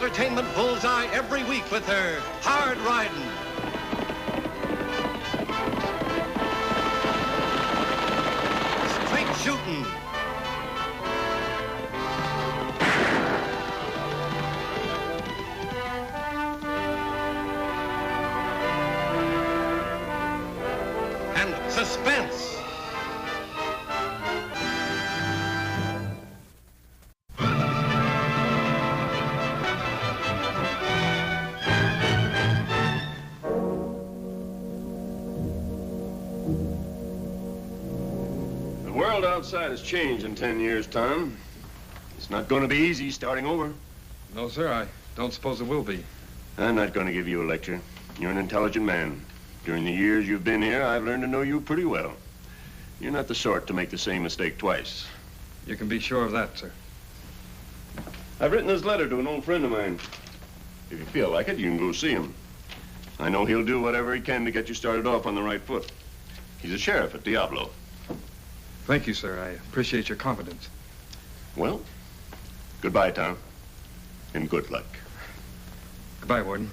entertainment bullseye every week with her hard riding. Straight shooting. And suspense. The world outside has changed in 10 years' time. It's not going to be easy starting over. No, sir, I don't suppose it will be. I'm not going to give you a lecture. You're an intelligent man. During the years you've been here, I've learned to know you pretty well. You're not the sort to make the same mistake twice. You can be sure of that, sir. I've written this letter to an old friend of mine. If you feel like it, you can go see him. I know he'll do whatever he can to get you started off on the right foot. He's a sheriff at Diablo. Thank you, sir. I appreciate your confidence. Well, goodbye, Tom, and good luck. Goodbye, Warden.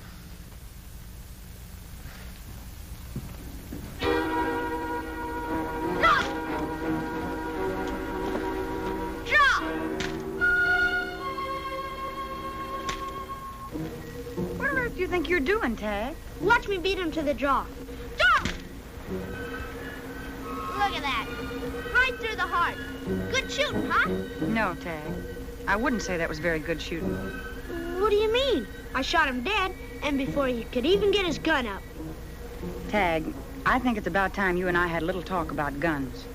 What do you think you're doing, Tagg? Watch me beat him to the draw. Draw! Look at that. Right through the heart. Good shooting, huh? No, Tagg. I wouldn't say that was very good shooting. What do you mean? I shot him dead, and before he could even get his gun up. Tagg, I think it's about time you and I had a little talk about guns.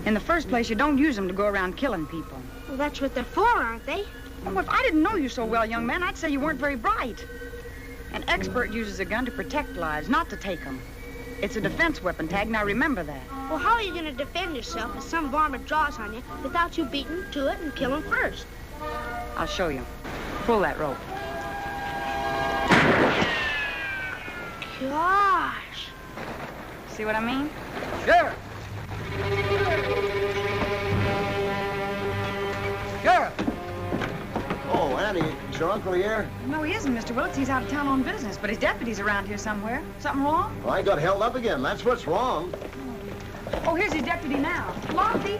In the first place, you don't use them to go around killing people. Well, that's what they're for, aren't they? Well, if I didn't know you so well, young man, I'd say you weren't very bright. An expert uses a gun to protect lives, not to take them. It's a defense weapon, Tagg. Now remember that. Well, how are you going to defend yourself if some varmint draws on you without you beating to it and kill him first? I'll show you. Pull that rope. Gosh. See what I mean? Sheriff! Sheriff! Oh, Annie, is your uncle here? No, he isn't, Mr. Willits. He's out of town on business, but his deputy's around here somewhere. Something wrong? Well, I got held up again. That's what's wrong. Oh, here's his deputy now. Lofty!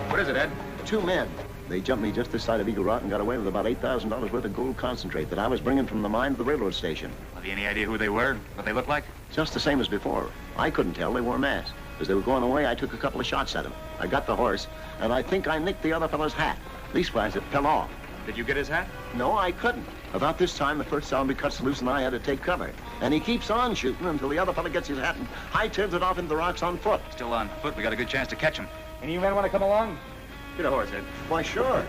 What is it, Ed? 2 men. They jumped me just this side of Eagle Rock and got away with about $8,000 worth of gold concentrate that I was bringing from the mine to the railroad station. Have you any idea who they were? What they looked like? Just the same as before. I couldn't tell. They wore masks. As they were going away, I took a couple of shots at them. I got the horse, and I think I nicked the other fellow's hat. Leastwise, it fell off. Did you get his hat? No, I couldn't. About this time, the first zombie cuts loose, and I had to take cover. And he keeps on shooting until the other fella gets his hat and high-tails it off into the rocks on foot. Still on foot. We got a good chance to catch him. Any of you men want to come along? Get a horse, Ed. Why, sure.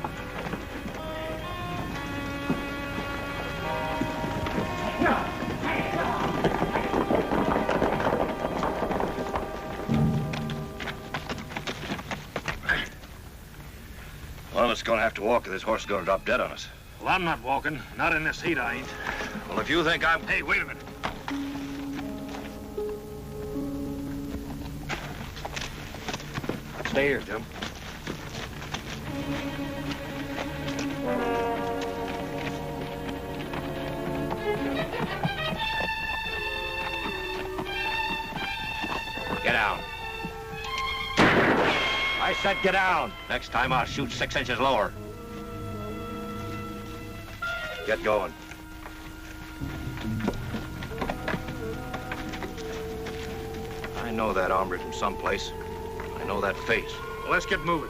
One of us is going to have to walk, or this horse is going to drop dead on us. Well, I'm not walking. Not in this heat, I ain't. Well, if you think I'm... Hey, wait a minute. Stay here, Tim. Get down. I said get down. Next time I'll shoot 6 inches lower. Get going. I know that hombre from someplace. I know that face. Well, let's get moving.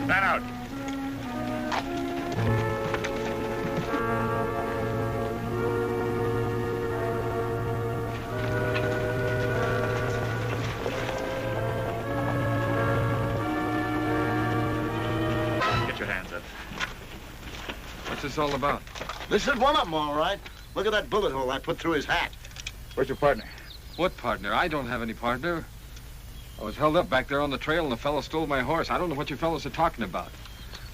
Stand out. Get your hands up. What's this all about? This is one of them, all right. Look at that bullet hole I put through his hat. Where's your partner? What partner? I don't have any partner. I was held up back there on the trail and the fellow stole my horse. I don't know what you fellows are talking about.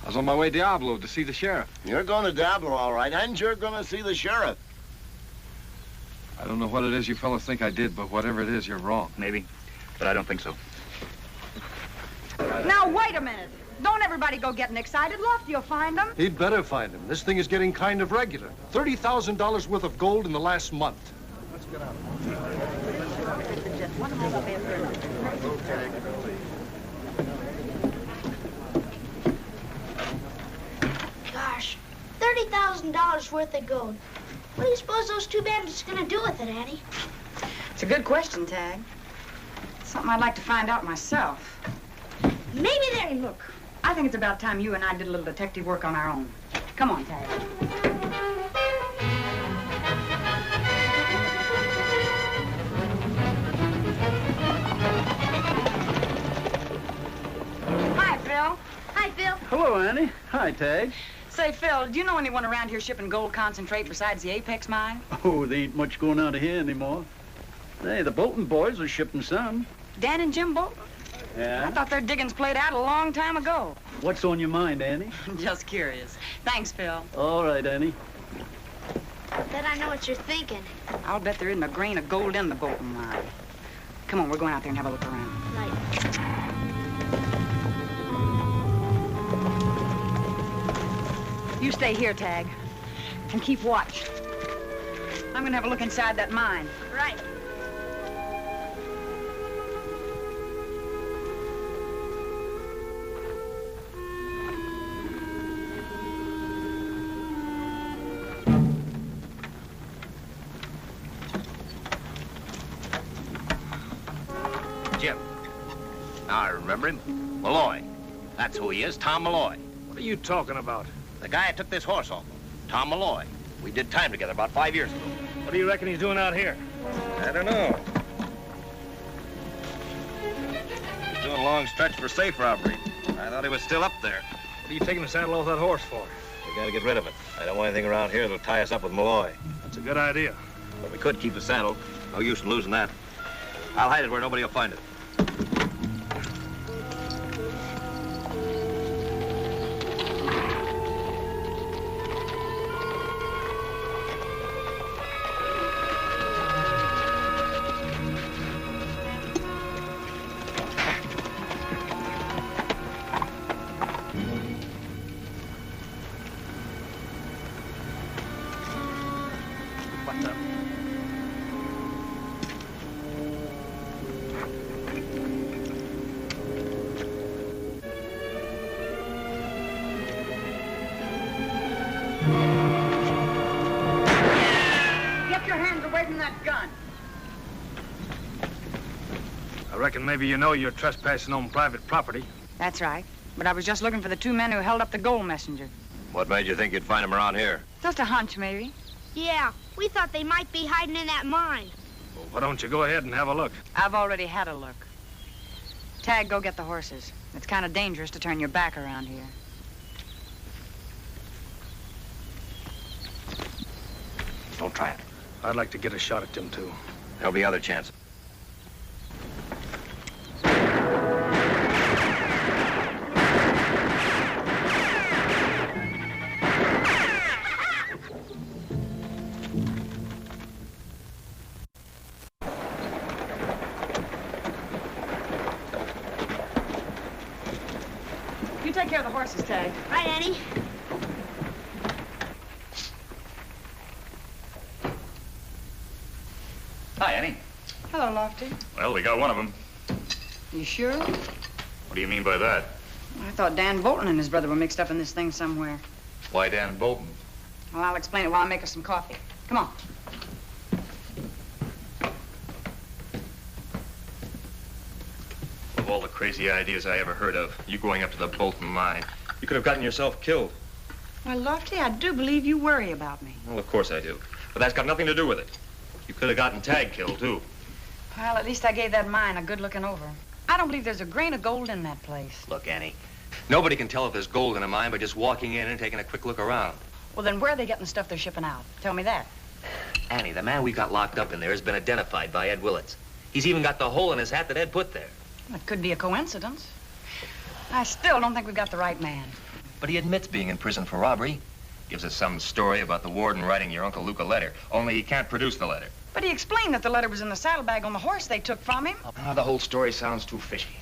I was on my way to Diablo to see the sheriff. You're going to Diablo, all right, and you're going to see the sheriff. I don't know what it is you fellas think I did, but whatever it is, you're wrong. Maybe, but I don't think so. Now, wait a minute. Don't everybody go getting excited. Lofty'll find them. He'd better find him. This thing is getting kind of regular. $30,000 worth of gold in the last month. Let's get out. Gosh, $30,000 worth of gold. What do you suppose those two bandits are going to do with it, Annie? It's a good question, Tagg. Something I'd like to find out myself. Maybe they're... Look, I think it's about time you and I did a little detective work on our own. Come on, Tagg. Hi, Phil. Hi, Phil. Hello, Annie. Hi, Tagg. Say, Phil, do you know anyone around here shipping gold concentrate besides the Apex mine? Oh, there ain't much going out of here anymore. Hey, the Bolton boys are shipping some. Dan and Jim Bolton? Yeah? I thought their diggings played out a long time ago. What's on your mind, Annie? Just curious. Thanks, Phil. All right, Annie. Bet I know what you're thinking. I'll bet there isn't a grain of gold in the Bolton mine. Come on, we're going out there and have a look around. Right. You stay here, Tagg, and keep watch. I'm gonna have a look inside that mine. Right. Jim. Now I remember him. Malloy. That's who he is, Tom Malloy. What are you talking about? The guy I took this horse off of, Tom Malloy. We did time together about 5 years ago. What do you reckon he's doing out here? I don't know. He's doing a long stretch for safe robbery. I thought he was still up there. What are you taking the saddle off that horse for? We gotta get rid of it. I don't want anything around here that'll tie us up with Malloy. That's a good idea. But we could keep the saddle. No use in losing that. I'll hide it where nobody will find it. What's up? Get your hands away from that gun. I reckon maybe you know you're trespassing on private property. That's right. But I was just looking for the two men who held up the gold messenger. What made you think you'd find him around here? Just a hunch, maybe. Yeah, we thought they might be hiding in that mine. Well, why don't you go ahead and have a look? I've already had a look. Tagg, go get the horses. It's kind of dangerous to turn your back around here. Don't try it. I'd like to get a shot at them, too. There'll be other chances. You take care of the horses, Tagg. Right, Annie? Hi, Annie. Hello, Lofty. Well, we got one of them. You sure? What do you mean by that? I thought Dan Bolton and his brother were mixed up in this thing somewhere. Why Dan Bolton? Well, I'll explain it while I make us some coffee. Come on. Of all the crazy ideas I ever heard of, you going up to the Bolton mine. You could have gotten yourself killed. Well, Lofty, I do believe you worry about me. Well, of course I do. But that's got nothing to do with it. You could have gotten Tagg killed, too. Well, at least I gave that mine a good looking over. I don't believe there's a grain of gold in that place. Look, Annie, nobody can tell if there's gold in a mine by just walking in and taking a quick look around. Well, then where are they getting the stuff they're shipping out? Tell me that. Annie, the man we got locked up in there has been identified by Ed Willits. He's even got the hole in his hat that Ed put there. It could be a coincidence. I still don't think we've got the right man. But he admits being in prison for robbery. Gives us some story about the warden writing your Uncle Luke a letter, only he can't produce the letter. But he explained that the letter was in the saddlebag on the horse they took from him. The whole story sounds too fishy.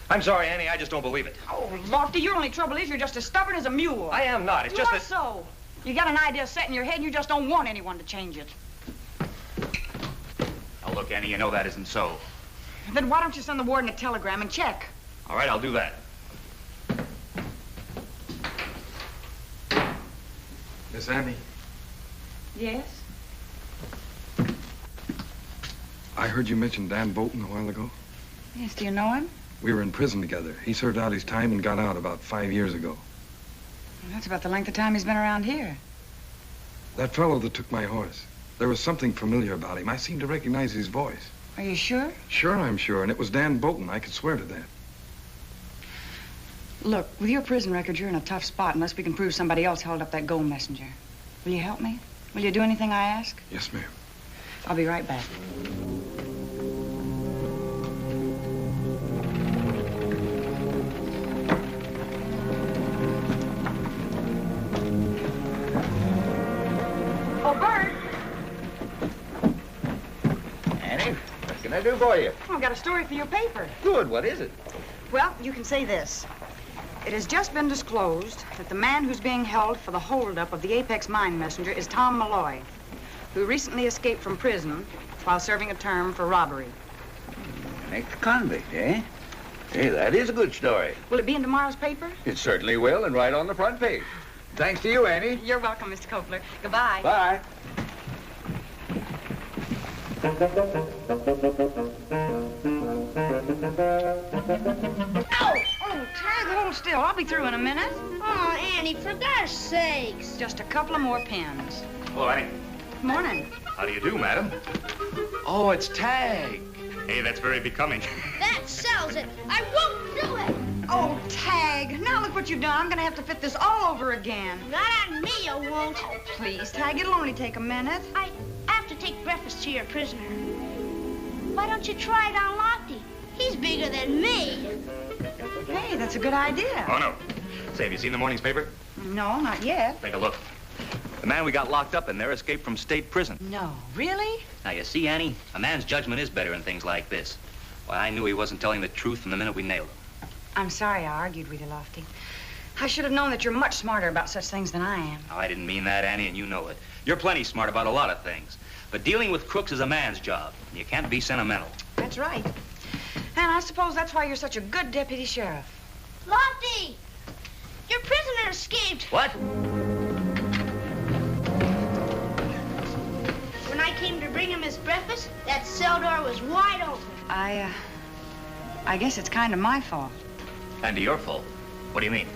I'm sorry, Annie, I just don't believe it. Oh, Lofty, your only trouble is you're just as stubborn as a mule. I am not. It's just that... so. You got an idea set in your head and you just don't want anyone to change it. Now, look, Annie, you know that isn't so. Then why don't you send the warden a telegram and check? All right, I'll do that. Miss Annie, Yes? I heard you mention Dan Bolton a while ago. Yes, do you know him? We were in prison together. He served out his time and got out about 5 years ago. Well, that's about the length of time he's been around here. That fellow that took my horse, there was something familiar about him. I seemed to recognize his voice. Are you sure? Sure, I'm sure, and it was Dan Bolton. I could swear to that. Look, with your prison record, you're in a tough spot unless we can prove somebody else held up that gold messenger. Will you help me? Will you do anything I ask? Yes, ma'am. I'll be right back. Oh, Bert! Annie, what can I do for you? I've got a story for your paper. Good, what is it? Well, you can say this. It has just been disclosed that the man who's being held for the holdup of the Apex mine messenger is Tom Malloy, who recently escaped from prison while serving a term for robbery. An ex-convict, eh? Hey, that is a good story. Will it be in tomorrow's paper? It certainly will, and right on the front page. Thanks to you, Annie. You're welcome, Mr. Copeland. Goodbye. Bye. Ow! Oh, Tagg, hold still. I'll be through in a minute. Oh, Annie, for gosh sakes. Just a couple of more pins. Hello, Annie. Good morning. How do you do, madam? Oh, it's Tagg. Hey, that's very becoming. That sells it. I won't do it. Oh, Tagg. Now look what you've done. I'm going to have to fit this all over again. Not on me, you won't. Oh, please, Tagg. It'll only take a minute. I have to take breakfast to your prisoner. Why don't you try it on Lofty? He's bigger than me. Hey, that's a good idea. Oh, no. Say, have you seen the morning's paper? No, not yet. Take a look. The man we got locked up in there escaped from state prison. No, really? Now, you see, Annie, a man's judgment is better in things like this. Why, I knew he wasn't telling the truth from the minute we nailed him. I'm sorry I argued with you, Lofty. I should have known that you're much smarter about such things than I am. Now, I didn't mean that, Annie, and you know it. You're plenty smart about a lot of things. But dealing with crooks is a man's job, and you can't be sentimental. That's right. And I suppose that's why you're such a good deputy sheriff. Lofty! Your prisoner escaped. What? When I came to bring him his breakfast, that cell door was wide open. I guess it's kind of my fault. Kinda your fault. What do you mean?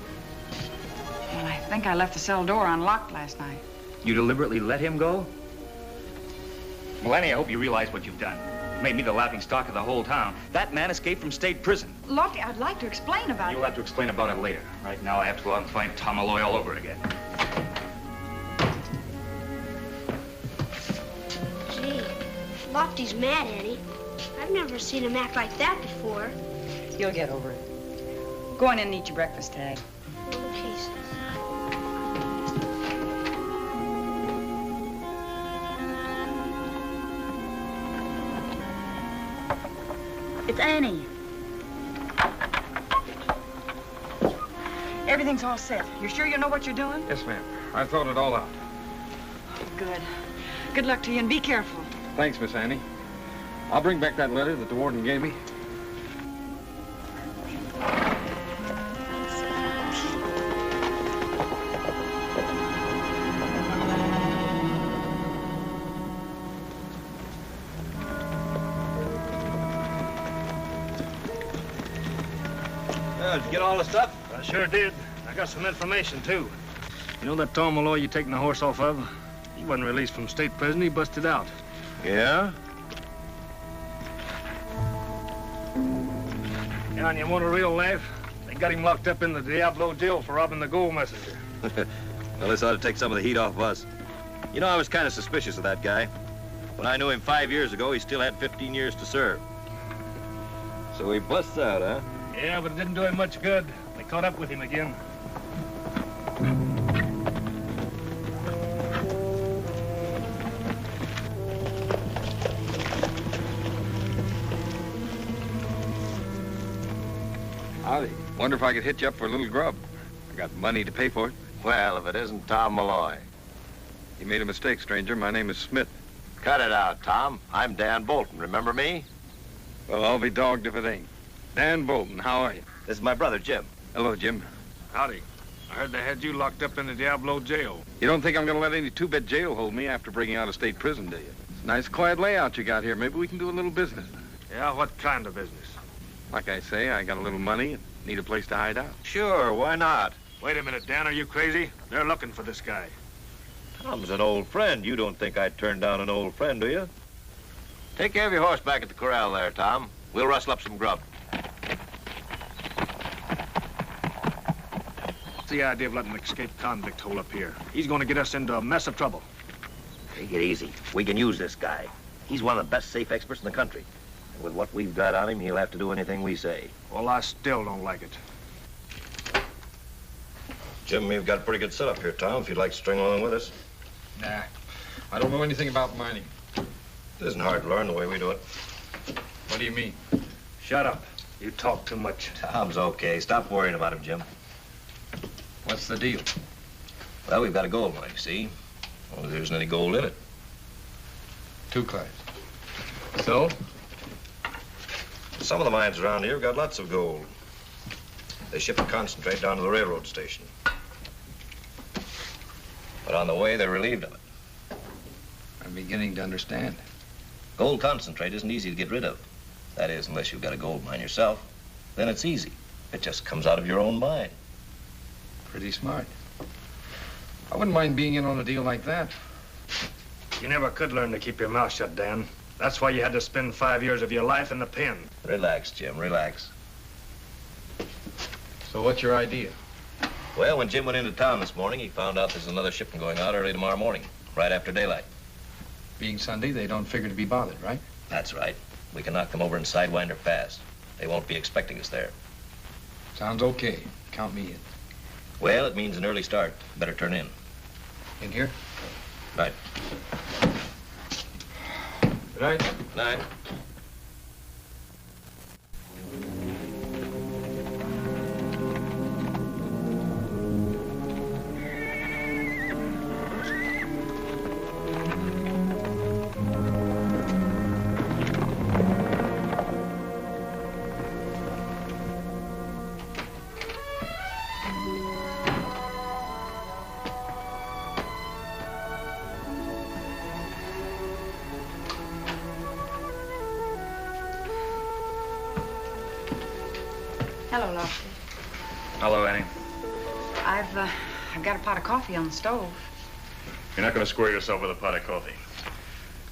Well, I think I left the cell door unlocked last night. You deliberately let him go? Well, Annie, I hope you realize what you've done. You made me the laughing stock of the whole town. That man escaped from state prison. Lofty, I'd like to explain about You'll have to explain about it later. Right now, I have to go out and find Tom Malloy all over again. Gee, Lofty's mad, Annie. I've never seen him act like that before. You'll get over it. Go on in and eat your breakfast, Tagg. Okay, sis. It's Annie. Everything's all set. You sure you know what you're doing? Yes, ma'am. I thought it all out. Good. Good luck to you, and be careful. Thanks, Miss Annie. I'll bring back that letter that the warden gave me. Did you get all the stuff? I sure did. I got some information, too. You know that Tom Malloy you're taking the horse off of? He wasn't released from state prison. He busted out. Yeah? Yeah, and you want a real laugh? They got him locked up in the Diablo jail for robbing the gold messenger. Well, this ought to take some of the heat off us. You know, I was kind of suspicious of that guy. When I knew him 5 years ago, he still had 15 years to serve. So he busts out, huh? Yeah, but it didn't do him much good. They caught up with him again. Howdy. Wonder if I could hit you up for a little grub. I got money to pay for it. Well, if it isn't Tom Malloy. You made a mistake, stranger. My name is Smith. Cut it out, Tom. I'm Dan Bolton. Remember me? Well, I'll be dogged if it ain't. Dan Bolton, how are you? This is my brother, Jim. Hello, Jim. Howdy. I heard they had you locked up in the Diablo jail. You don't think I'm gonna let any two-bit jail hold me after breaking out of state prison, do you? It's a nice, quiet layout you got here. Maybe we can do a little business. Yeah, what kind of business? Like I say, I got a little money and need a place to hide out. Sure, why not? Wait a minute, Dan, are you crazy? They're looking for this guy. Tom's an old friend. You don't think I'd turn down an old friend, do you? Take care of your horse back at the corral there, Tom. We'll rustle up some grub. What's the idea of letting an escaped convict hole up here? He's going to get us into a mess of trouble. Take it easy. We can use this guy. He's one of the best safe experts in the country. And with what we've got on him, he'll have to do anything we say. Well, I still don't like it. Jim, we've got a pretty good setup here, Tom, if you'd like to string along with us. Nah, I don't know anything about mining. It isn't hard to learn the way we do it. What do you mean? Shut up. You talk too much. Tom's okay. Stop worrying about him, Jim. What's the deal? Well, we've got a gold mine, you see. Well, there isn't any gold in it. Two class. So? Some of the mines around here have got lots of gold. They ship the concentrate down to the railroad station. But on the way, they're relieved of it. I'm beginning to understand. Gold concentrate isn't easy to get rid of. That is, unless you've got a gold mine yourself. Then it's easy. It just comes out of your own mine. Pretty smart. I wouldn't mind being in on a deal like that. You never could learn to keep your mouth shut, Dan. That's why you had to spend 5 years of your life in the pen. Relax, Jim, relax. So what's your idea? Well, when Jim went into town this morning, he found out there's another shipment going out early tomorrow morning, right after daylight. Being Sunday, they don't figure to be bothered, right? That's right. We can knock them over in Sidewinder Pass. They won't be expecting us there. Sounds okay. Count me in. Well, it means an early start. Better turn in. In here? Right. Good night. Good night. Hello, Lofty. Hello, Annie. I've got a pot of coffee on the stove. You're not going to square yourself with a pot of coffee.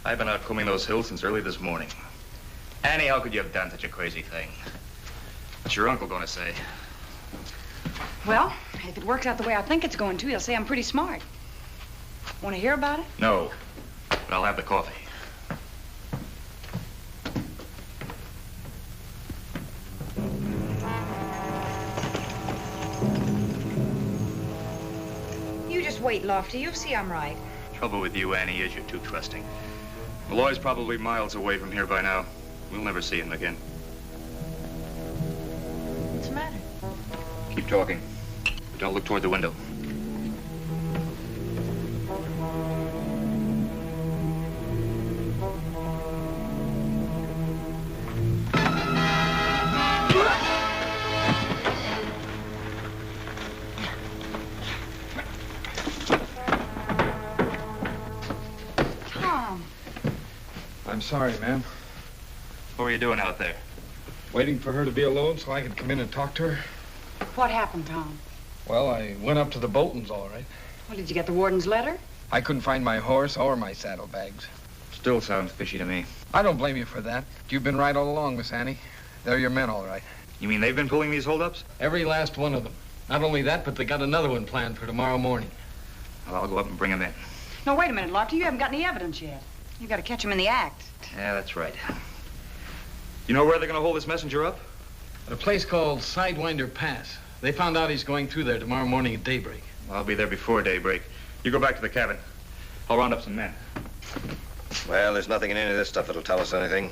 I've been out combing those hills since early this morning. Annie, how could you have done such a crazy thing? What's your uncle going to say? Well, if it works out the way I think it's going to, he'll say I'm pretty smart. Want to hear about it? No, but I'll have the coffee. You just wait, Lofty. You'll see I'm right. Trouble with you, Annie, is you're too trusting. Malloy's probably miles away from here by now. We'll never see him again. What's the matter? Keep talking, but don't look toward the window. I'm sorry, ma'am. What were you doing out there? Waiting for her to be alone so I could come in and talk to her. What happened, Tom? Well, I went up to the Boltons, all right. Well, did you get the warden's letter? I couldn't find my horse or my saddlebags. Still sounds fishy to me. I don't blame you for that. You've been right all along, Miss Annie. They're your men, all right. You mean they've been pulling these holdups? Every last one of them. Not only that, but they got another one planned for tomorrow morning. Well, I'll go up and bring them in. No, wait a minute, Lofty. You haven't got any evidence yet. You've got to catch him in the act. Yeah, that's right. You know where they're going to hold this messenger up? At a place called Sidewinder Pass. They found out he's going through there tomorrow morning at daybreak. I'll be there before daybreak. You go back to the cabin. I'll round up some men. Well, there's nothing in any of this stuff that'll tell us anything.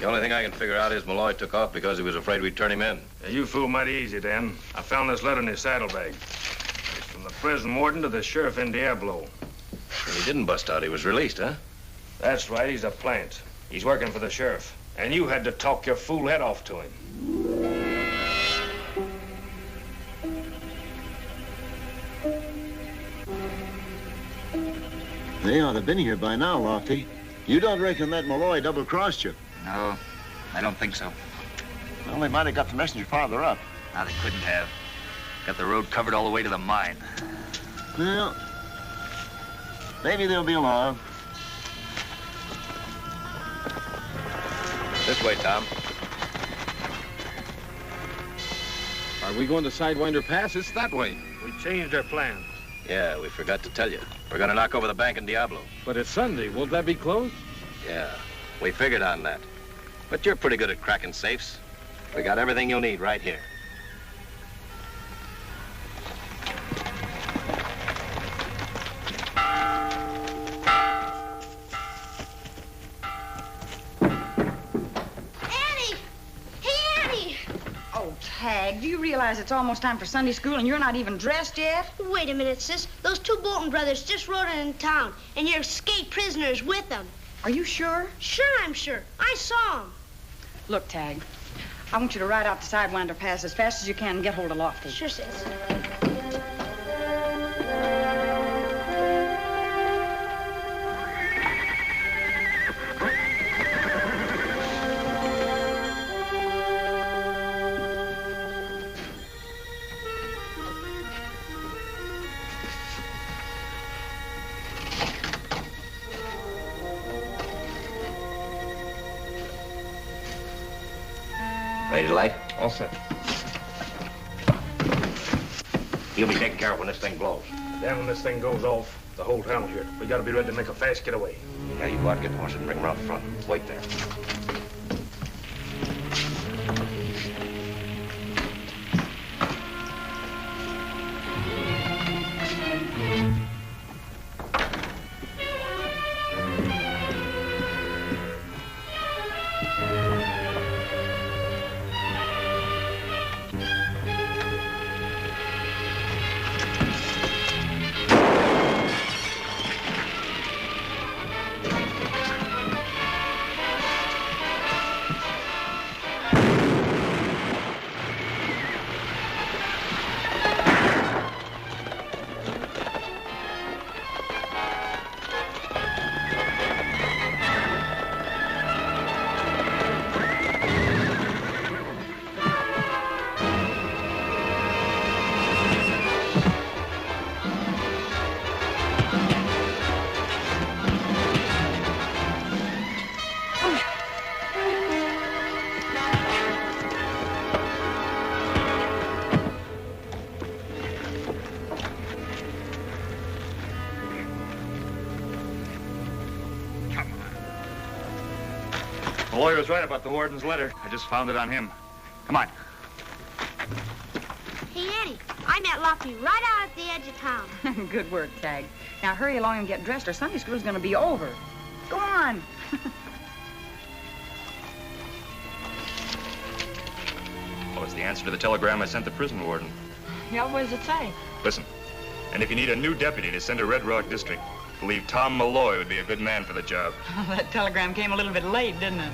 The only thing I can figure out is Malloy took off because he was afraid we'd turn him in. Yeah, you fool mighty easy, Dan. I found this letter in his saddlebag. It's from the prison warden to the sheriff in Diablo. And he didn't bust out. He was released, huh? That's right. He's a plant. He's working for the sheriff. And you had to talk your fool head off to him. They ought to have been here by now, Lofty. You don't reckon that Malloy double-crossed you? No, I don't think so. Well, they might have got the messenger farther up. No, they couldn't have. Got the road covered all the way to the mine. Well, maybe they'll be along. This way, Tom. Are we going to Sidewinder Pass? It's that way. We changed our plans. Yeah, we forgot to tell you. We're gonna knock over the bank in Diablo. But it's Sunday. Won't that be closed? Yeah, we figured on that. But you're pretty good at cracking safes. We got everything you'll need right here. Annie! Hey, Annie! Oh, Tagg, do you realize it's almost time for Sunday school and you're not even dressed yet? Wait a minute, sis. Those two Bolton brothers just rode in town, and your escaped prisoners with them. Are you sure? Sure, I'm sure. I saw them. Look, Tagg, I want you to ride out to Sidewinder Pass as fast as you can and get hold of Lofty. Sure, sis. Ready to light? All set. You'll be taking care of when this thing blows. Then when this thing goes off, the whole town's here. We gotta be ready to make a fast getaway. Yeah, you go out and get the horse and bring him around the front. Wait there. The lawyer was right about the warden's letter. I just found it on him. Come on. Hey, Annie, I met Lofty right out at the edge of town. Good work, Tagg. Now hurry along and get dressed or Sunday school's gonna be over. Go on. Oh, it's the answer to the telegram I sent the prison warden. Yeah, what does it say? Listen, and if you need a new deputy to send to Red Rock District, believe Tom Malloy would be a good man for the job. That telegram came a little bit late, didn't it?